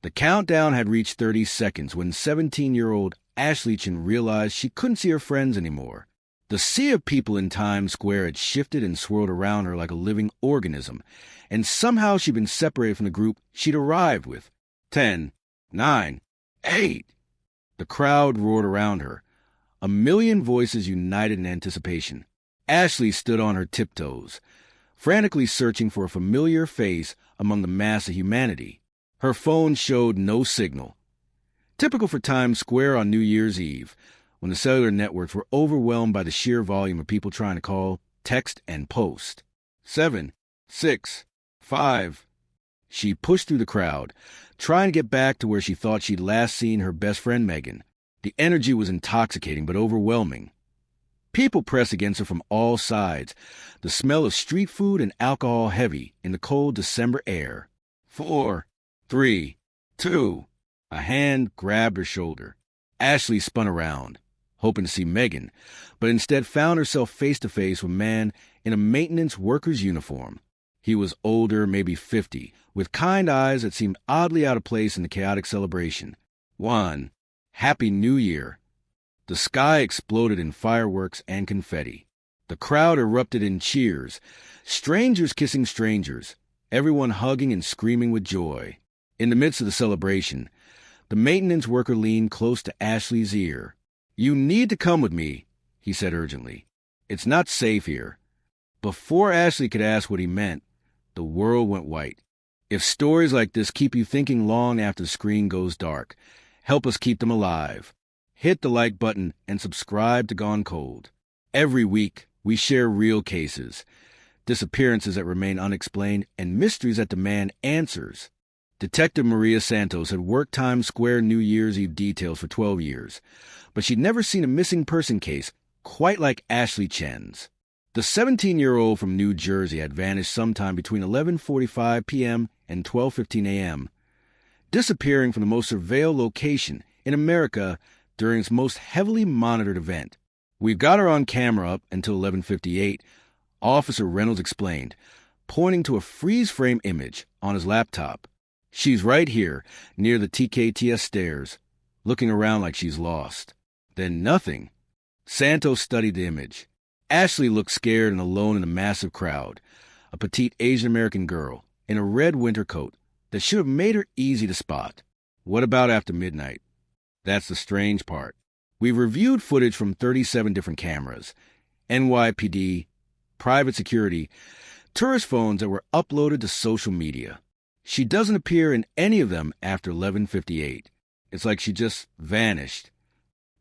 The countdown had reached 30 seconds when 17-year-old Ashley Chen realized she couldn't see her friends anymore. The sea of people in Times Square had shifted and swirled around her like a living organism, and somehow she'd been separated from the group she'd arrived with. 10, 9, 8. The crowd roared around her. A million voices united in anticipation. Ashley stood on her tiptoes, frantically searching for a familiar face among the mass of humanity. Her phone showed no signal. Typical for Times Square on New Year's Eve, when the cellular networks were overwhelmed by the sheer volume of people trying to call, text, and post. 7, 6, 5. She pushed through the crowd, trying to get back to where she thought she'd last seen her best friend Megan. The energy was intoxicating but overwhelming. People pressed against her from all sides, the smell of street food and alcohol heavy in the cold December air. 4, 3, 2. A hand grabbed her shoulder. Ashley spun around, hoping to see Megan, but instead found herself face-to-face with a man in a maintenance worker's uniform. He was older, maybe 50, with kind eyes that seemed oddly out of place in the chaotic celebration. 1. Happy New Year. The sky exploded in fireworks and confetti. The crowd erupted in cheers, strangers kissing strangers, everyone hugging and screaming with joy. In the midst of the celebration, the maintenance worker leaned close to Ashley's ear. "You need to come with me," he said urgently. "It's not safe here." Before Ashley could ask what he meant, the world went white. If stories like this keep you thinking long after the screen goes dark, help us keep them alive. Hit the like button and subscribe to Gone Cold. Every week, we share real cases, disappearances that remain unexplained, and mysteries that demand answers. Detective Maria Santos had worked Times Square New Year's Eve details for 12 years, but she'd never seen a missing person case quite like Ashley Chen's. The 17-year-old from New Jersey had vanished sometime between 11:45 p.m. and 12:15 a.m., disappearing from the most surveilled location in America during its most heavily monitored event. "We've got her on camera up until 11:58, Officer Reynolds explained, pointing to a freeze-frame image on his laptop. "She's right here, near the TKTS stairs, looking around like she's lost." Then nothing. Santos studied the image. Ashley looked scared and alone in a massive crowd, a petite Asian-American girl in a red winter coat that should have made her easy to spot. What about after midnight? That's the strange part. We've reviewed footage from 37 different cameras, NYPD, private security, tourist phones that were uploaded to social media. She doesn't appear in any of them after 11:58. It's like she just vanished.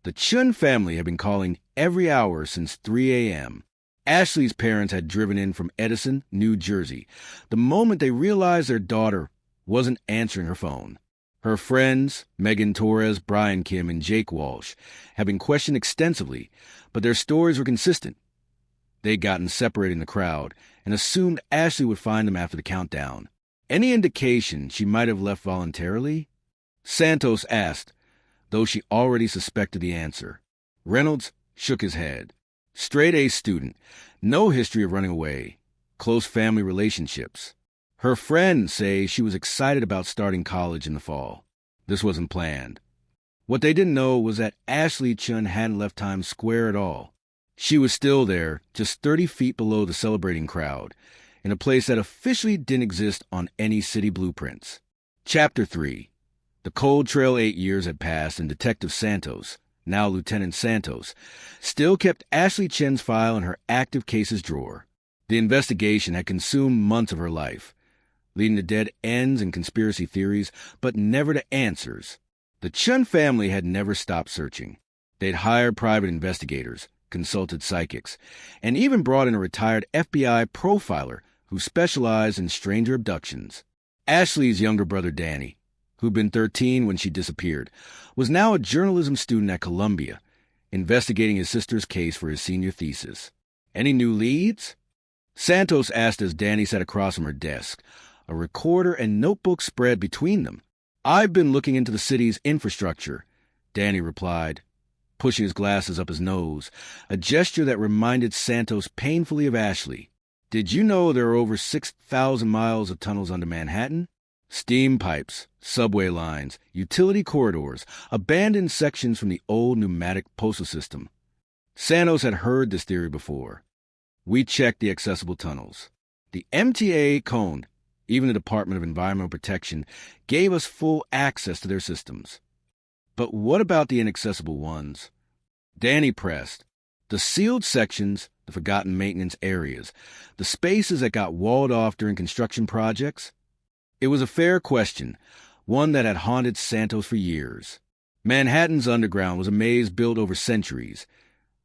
The Chun family had been calling every hour since 3 a.m. Ashley's parents had driven in from Edison, New Jersey, the moment they realized their daughter wasn't answering her phone. Her friends, Megan Torres, Brian Kim, and Jake Walsh, had been questioned extensively, but their stories were consistent. They'd gotten separated in the crowd and assumed Ashley would find them after the countdown. Any indication she might have left voluntarily? Santos asked, though she already suspected the answer. Reynolds shook his head. Straight-A student, no history of running away, close family relationships. Her friends say she was excited about starting college in the fall. This wasn't planned. What they didn't know was that Ashley Chun hadn't left Times Square at all. She was still there, just 30 feet below the celebrating crowd, in a place that officially didn't exist on any city blueprints. Chapter 3. The cold trail 8 years had passed, and Detective Santos, now Lieutenant Santos, still kept Ashley Chen's file in her active cases drawer. The investigation had consumed months of her life, leading to dead ends and conspiracy theories, but never to answers. The Chun family had never stopped searching. They'd hired private investigators, consulted psychics, and even brought in a retired FBI profiler who specialized in stranger abductions. Ashley's younger brother Danny, who'd been 13 when she disappeared, was now a journalism student at Columbia, investigating his sister's case for his senior thesis. Any new leads? Santos asked as Danny sat across from her desk, a recorder and notebook spread between them. "I've been looking into the city's infrastructure," Danny replied, pushing his glasses up his nose, a gesture that reminded Santos painfully of Ashley. "Did you know there are over 6,000 miles of tunnels under Manhattan?" Steam pipes, subway lines, utility corridors, abandoned sections from the old pneumatic postal system. Santos had heard this theory before. We checked the accessible tunnels. The MTA coned, even the Department of Environmental Protection, gave us full access to their systems. But what about the inaccessible ones? Danny pressed. The sealed sections, the forgotten maintenance areas, the spaces that got walled off during construction projects? It was a fair question, one that had haunted Santos for years. Manhattan's underground was a maze built over centuries,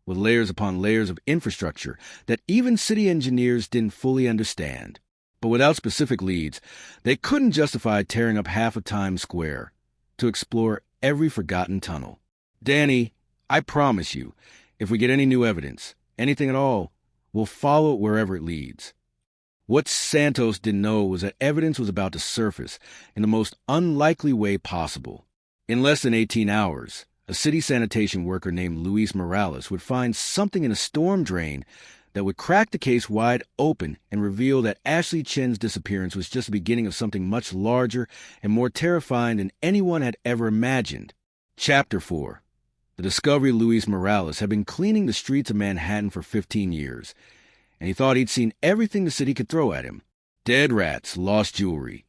with layers upon layers of infrastructure that even city engineers didn't fully understand. But without specific leads, they couldn't justify tearing up half of Times Square to explore every forgotten tunnel. Danny, I promise you, if we get any new evidence, anything at all, we'll follow it wherever it leads. What Santos didn't know was that evidence was about to surface in the most unlikely way possible. In less than 18 hours, a city sanitation worker named Luis Morales would find something in a storm drain that would crack the case wide open and reveal that Ashley Chen's disappearance was just the beginning of something much larger and more terrifying than anyone had ever imagined. Chapter 4. The discovery Luis Morales had been cleaning the streets of Manhattan for 15 years, and he thought he'd seen everything the city could throw at him. Dead rats, lost jewelry,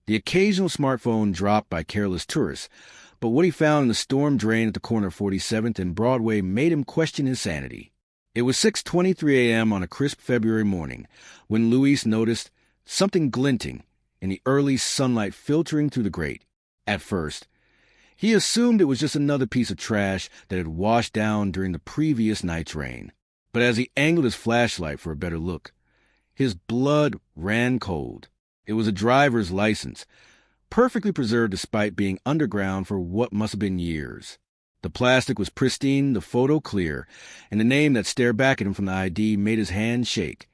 the occasional smartphone dropped by careless tourists, but what he found in the storm drain at the corner of 47th and Broadway made him question his sanity. It was 6:23 a.m. on a crisp February morning when Luis noticed something glinting in the early sunlight filtering through the grate. At first, he assumed it was just another piece of trash that had washed down during the previous night's rain. But as he angled his flashlight for a better look, his blood ran cold. It was a driver's license, perfectly preserved despite being underground for what must have been years. The plastic was pristine, the photo clear, and the name that stared back at him from the ID made his hand shake.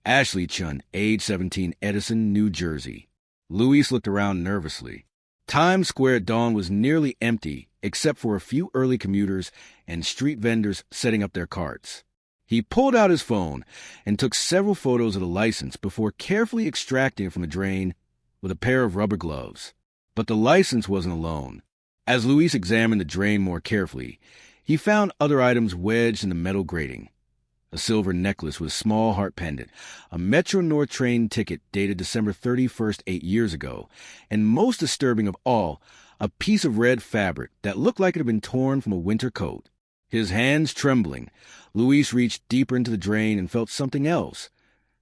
Ashley Chen, age 17, Edison, New Jersey. Luis looked around nervously. Times Square at dawn was nearly empty, except for a few early commuters and street vendors setting up their carts. He pulled out his phone and took several photos of the license before carefully extracting it from the drain with a pair of rubber gloves. But the license wasn't alone. As Luis examined the drain more carefully, he found other items wedged in the metal grating. A silver necklace with a small heart pendant, a Metro North train ticket dated December 31st, 8 years ago, and most disturbing of all, a piece of red fabric that looked like it had been torn from a winter coat. His hands trembling, Luis reached deeper into the drain and felt something else,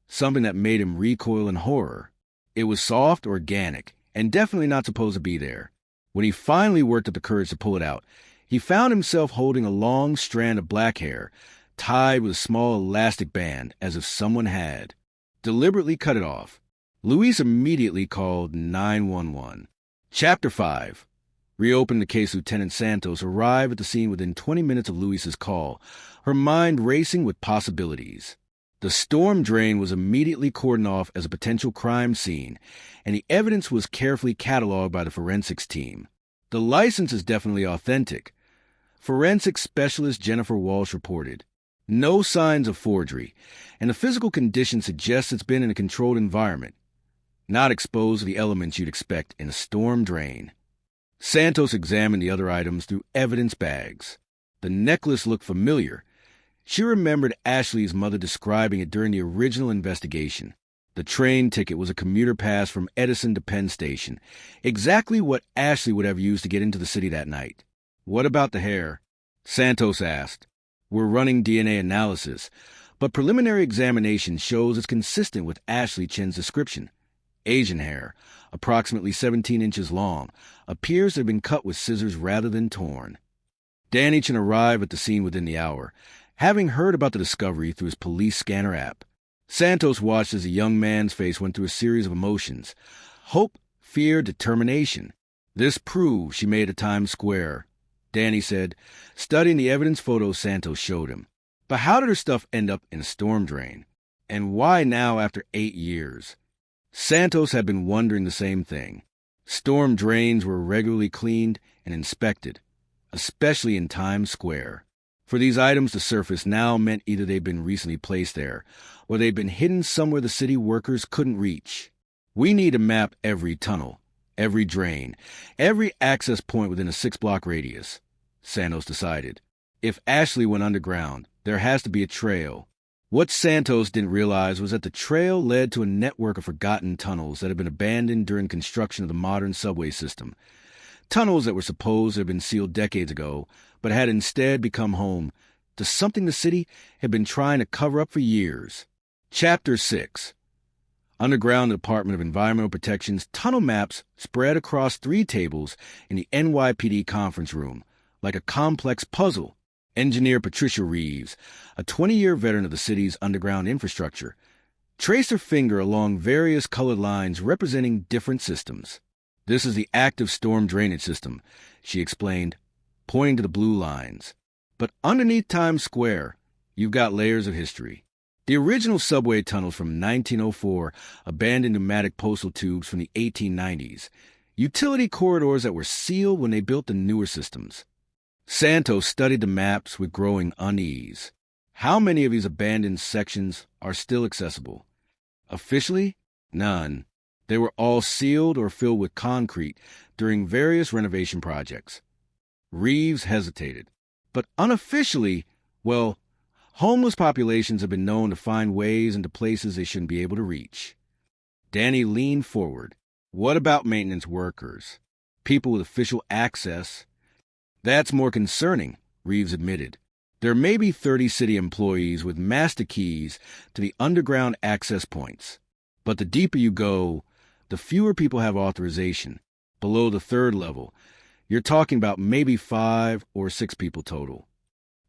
something that made him recoil in horror. It was soft, organic, and definitely not supposed to be there. When he finally worked up the courage to pull it out, he found himself holding a long strand of black hair, tied with a small elastic band, as if someone had deliberately cut it off. Luis immediately called 911. Chapter 5. Reopening the case, Lieutenant Santos arrived at the scene within 20 minutes of Luis's call, her mind racing with possibilities. The storm drain was immediately cordoned off as a potential crime scene, and the evidence was carefully cataloged by the forensics team. The license is definitely authentic. Forensic specialist Jennifer Walsh reported. No signs of forgery, and the physical condition suggests it's been in a controlled environment, not exposed to the elements you'd expect in a storm drain. Santos examined the other items through evidence bags. The necklace looked familiar. She remembered Ashley's mother describing it during the original investigation. The train ticket was a commuter pass from Edison to Penn Station, exactly what Ashley would have used to get into the city that night. What about the hair? Santos asked. We're running DNA analysis, but preliminary examination shows it's consistent with Ashley Chen's description. Asian hair, approximately 17 inches long, appears to have been cut with scissors rather than torn. Danny Chen arrived at the scene within the hour, having heard about the discovery through his police scanner app. Santos watched as the young man's face went through a series of emotions. Hope, fear, determination. This proved she made it to Times Square, Danny said, studying the evidence photos Santos showed him. But how did her stuff end up in a storm drain? And why now after 8 years? Santos had been wondering the same thing. Storm drains were regularly cleaned and inspected, especially in Times Square. For these items to surface now meant either they'd been recently placed there, or they'd been hidden somewhere the city workers couldn't reach. We need to map every tunnel, Every drain, every access point within a 6-block radius. Santos decided. If Ashley went underground, there has to be a trail. What Santos didn't realize was that the trail led to a network of forgotten tunnels that had been abandoned during construction of the modern subway system. Tunnels that were supposed to have been sealed decades ago, but had instead become home to something the city had been trying to cover up for years. Chapter 6. Underground Department of Environmental Protection's tunnel maps spread across 3 tables in the NYPD conference room, like a complex puzzle. Engineer Patricia Reeves, a 20-year veteran of the city's underground infrastructure, traced her finger along various colored lines representing different systems. This is the active storm drainage system, she explained, pointing to the blue lines. But underneath Times Square, you've got layers of history. The original subway tunnels from 1904, abandoned pneumatic postal tubes from the 1890s, utility corridors that were sealed when they built the newer systems. Santos studied the maps with growing unease. How many of these abandoned sections are still accessible? Officially, none. They were all sealed or filled with concrete during various renovation projects. Reeves hesitated. But unofficially, well, homeless populations have been known to find ways into places they shouldn't be able to reach. Danny leaned forward. What about maintenance workers? People with official access? That's more concerning, Reeves admitted. There may be 30 city employees with master keys to the underground access points. But the deeper you go, the fewer people have authorization. Below the 3rd level, you're talking about maybe 5 or 6 people total.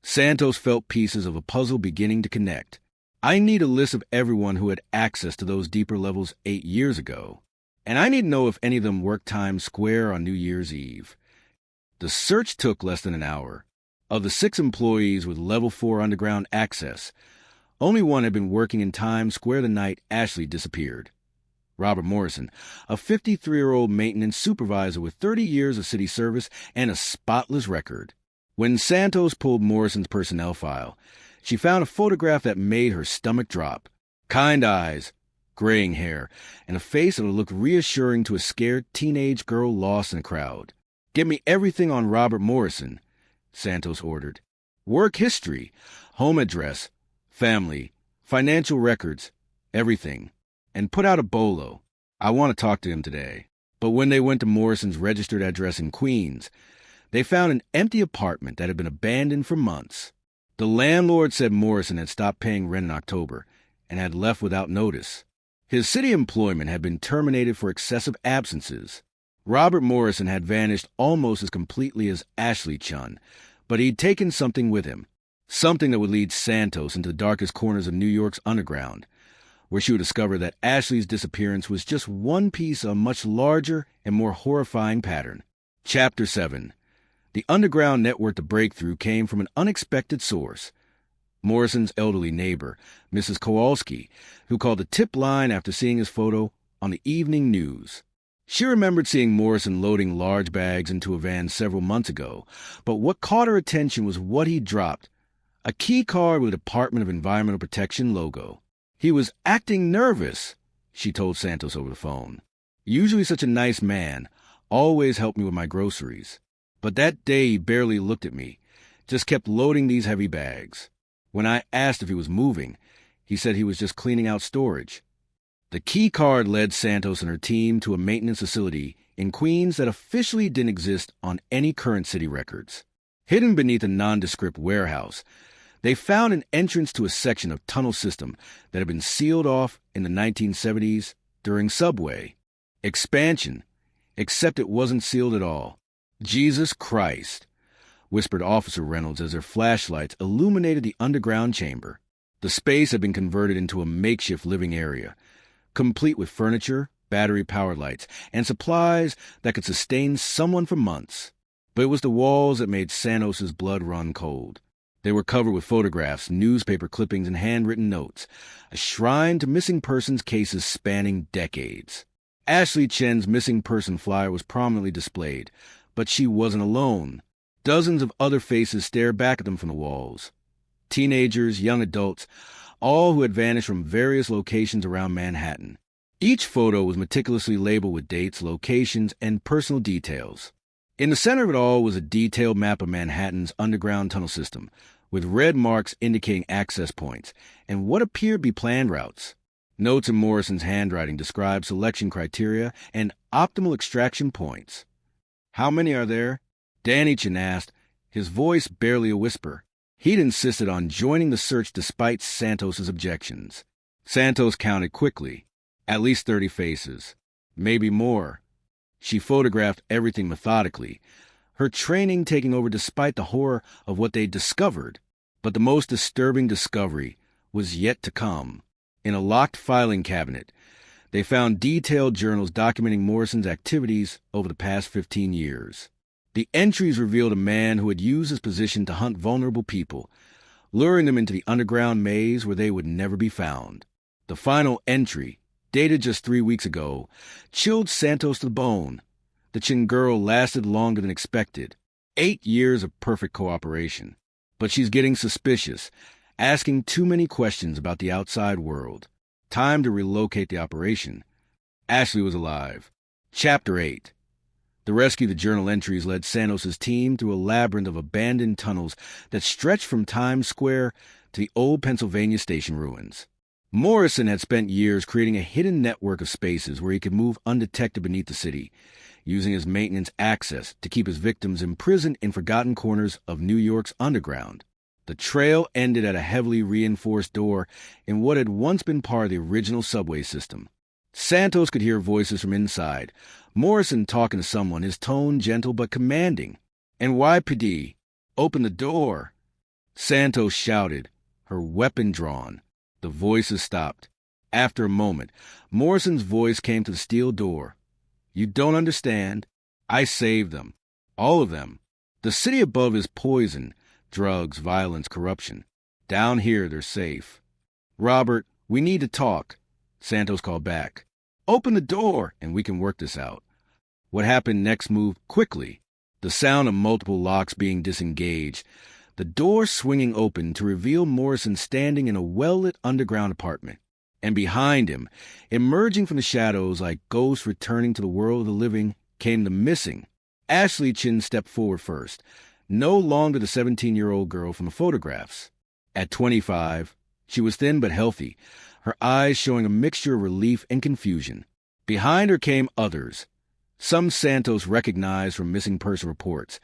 Santos felt pieces of a puzzle beginning to connect. I need a list of everyone who had access to those deeper levels 8 years ago. And I need to know if any of them worked Times Square on New Year's Eve. The search took less than an hour. Of the 6 employees with Level 4 underground access, only one had been working in Times Square the night Ashley disappeared. Robert Morrison, a 53-year-old maintenance supervisor with 30 years of city service and a spotless record. When Santos pulled Morrison's personnel file, she found a photograph that made her stomach drop. Kind eyes, graying hair, and a face that would look reassuring to a scared teenage girl lost in a crowd. Get me everything on Robert Morrison, Santos ordered. Work history, home address, family, financial records, everything. And put out a bolo. I want to talk to him today. But when they went to Morrison's registered address in Queens, they found an empty apartment that had been abandoned for months. The landlord said Morrison had stopped paying rent in October and had left without notice. His city employment had been terminated for excessive absences. Robert Morrison had vanished almost as completely as Ashley Chun, but he'd taken something with him, something that would lead Santos into the darkest corners of New York's underground, where she would discover that Ashley's disappearance was just one piece of a much larger and more horrifying pattern. Chapter 7. The underground network to breakthrough came from an unexpected source. Morrison's elderly neighbor, Mrs. Kowalski, who called the tip line after seeing his photo on the evening news. She remembered seeing Morrison loading large bags into a van several months ago, but what caught her attention was what he dropped, a key card with a Department of Environmental Protection logo. He was acting nervous, she told Santos over the phone. Usually such a nice man, always helped me with my groceries. But that day he barely looked at me, just kept loading these heavy bags. When I asked if he was moving, he said he was just cleaning out storage. The key card led Santos and her team to a maintenance facility in Queens that officially didn't exist on any current city records. Hidden beneath a nondescript warehouse, they found an entrance to a section of tunnel system that had been sealed off in the 1970s during subway expansion, except it wasn't sealed at all. Jesus Christ, whispered Officer Reynolds as their flashlights illuminated the underground chamber. The space had been converted into a makeshift living area, complete with furniture, battery-powered lights, and supplies that could sustain someone for months. But it was the walls that made Santos' blood run cold. They were covered with photographs, newspaper clippings, and handwritten notes, a shrine to missing persons cases spanning decades. Ashley Chen's missing person flyer was prominently displayed, but she wasn't alone. Dozens of other faces stared back at them from the walls. Teenagers, young adults, all who had vanished from various locations around Manhattan. Each photo was meticulously labeled with dates, locations, and personal details. In the center of it all was a detailed map of Manhattan's underground tunnel system, with red marks indicating access points and what appeared to be planned routes. Notes in Morrison's handwriting described selection criteria and optimal extraction points. "How many are there?" Danichin asked, his voice barely a whisper. He'd insisted on joining the search despite Santos's objections. Santos counted quickly. At least 30 faces. Maybe more. She photographed everything methodically, her training taking over despite the horror of what they'd discovered. But the most disturbing discovery was yet to come. In a locked filing cabinet, they found detailed journals documenting Morrison's activities over the past 15 years. The entries revealed a man who had used his position to hunt vulnerable people, luring them into the underground maze where they would never be found. The final entry, dated just 3 weeks ago, chilled Santos to the bone. The Chin girl lasted longer than expected. 8 years of perfect cooperation. But she's getting suspicious, asking too many questions about the outside world. Time to relocate the operation. Ashley was alive. Chapter 8. The rescue of the journal entries led Santos' team through a labyrinth of abandoned tunnels that stretched from Times Square to the old Pennsylvania station ruins. Morrison had spent years creating a hidden network of spaces where he could move undetected beneath the city, using his maintenance access to keep his victims imprisoned in forgotten corners of New York's underground. The trail ended at a heavily reinforced door in what had once been part of the original subway system. Santos could hear voices from inside, Morrison talking to someone, his tone gentle but commanding. "NYPD, open the door." Santos shouted, her weapon drawn. The voices stopped. After a moment, Morrison's voice came to the steel door. "You don't understand. I saved them. All of them. The city above is poison, drugs, violence, corruption. Down here, they're safe." "Robert, we need to talk," Santos called back. "Open the door, and we can work this out." What happened next moved quickly. The sound of multiple locks being disengaged, the door swinging open to reveal Morrison standing in a well-lit underground apartment. And behind him, emerging from the shadows like ghosts returning to the world of the living, came the missing. Ashley Chin stepped forward first, no longer the 17-year-old girl from the photographs. At 25, she was thin but healthy, her eyes showing a mixture of relief and confusion. Behind her came others. Some Santos recognized from missing person reports,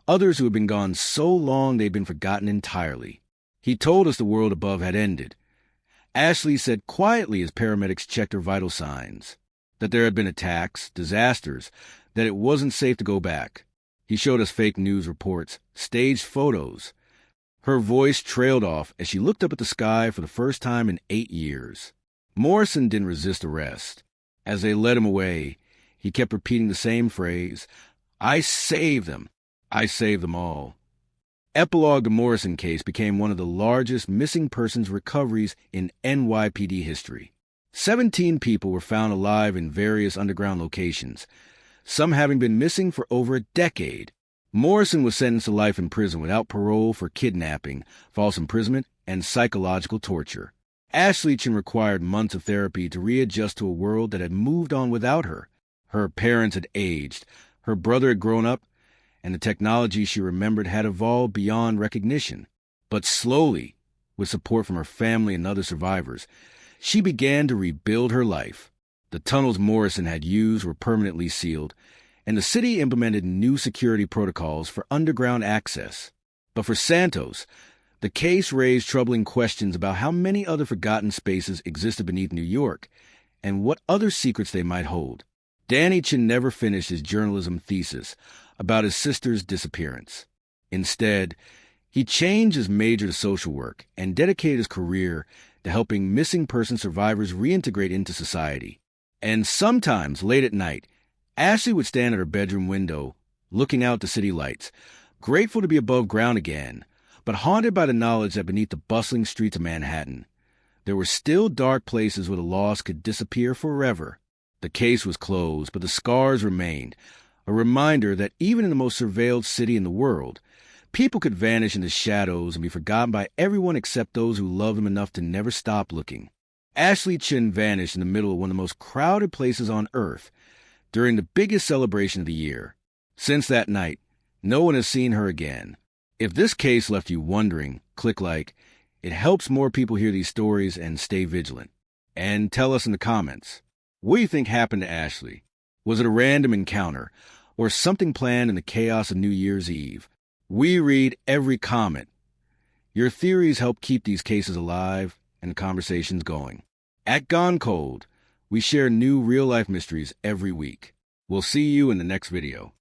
others who had been gone so long they'd been forgotten entirely. He told us the world above had ended. Ashley said quietly as paramedics checked her vital signs, that there had been attacks, disasters, that it wasn't safe to go back. He showed us fake news reports, staged photos. Her voice trailed off as she looked up at the sky for the first time in 8 years. Morrison didn't resist arrest. As they led him away, he kept repeating the same phrase, "I saved them. I saved them all." Epilogue, the Morrison case became one of the largest missing persons recoveries in NYPD history. 17 people were found alive in various underground locations, some having been missing for over a decade. Morrison was sentenced to life in prison without parole for kidnapping, false imprisonment, and psychological torture. Ashley Chin required months of therapy to readjust to a world that had moved on without her. Her parents had aged, her brother had grown up, and the technology she remembered had evolved beyond recognition. But slowly, with support from her family and other survivors, she began to rebuild her life. The tunnels Morrison had used were permanently sealed, and the city implemented new security protocols for underground access. But for Santos, the case raised troubling questions about how many other forgotten spaces existed beneath New York, and what other secrets they might hold. Danichin never finished his journalism thesis about his sister's disappearance. Instead, he changed his major to social work and dedicated his career to helping missing person survivors reintegrate into society. And sometimes, late at night, Ashley would stand at her bedroom window, looking out the city lights, grateful to be above ground again, but haunted by the knowledge that beneath the bustling streets of Manhattan, there were still dark places where the lost could disappear forever. The case was closed, but the scars remained, a reminder that even in the most surveilled city in the world, people could vanish in the shadows and be forgotten by everyone except those who loved them enough to never stop looking. Ashley Chin vanished in the middle of one of the most crowded places on Earth during the biggest celebration of the year. Since that night, no one has seen her again. If this case left you wondering, click like. It helps more people hear these stories and stay vigilant. And tell us in the comments, what do you think happened to Ashley? Was it a random encounter, or something planned in the chaos of New Year's Eve? We read every comment. Your theories help keep these cases alive and conversations going. At Gone Cold, we share new real-life mysteries every week. We'll see you in the next video.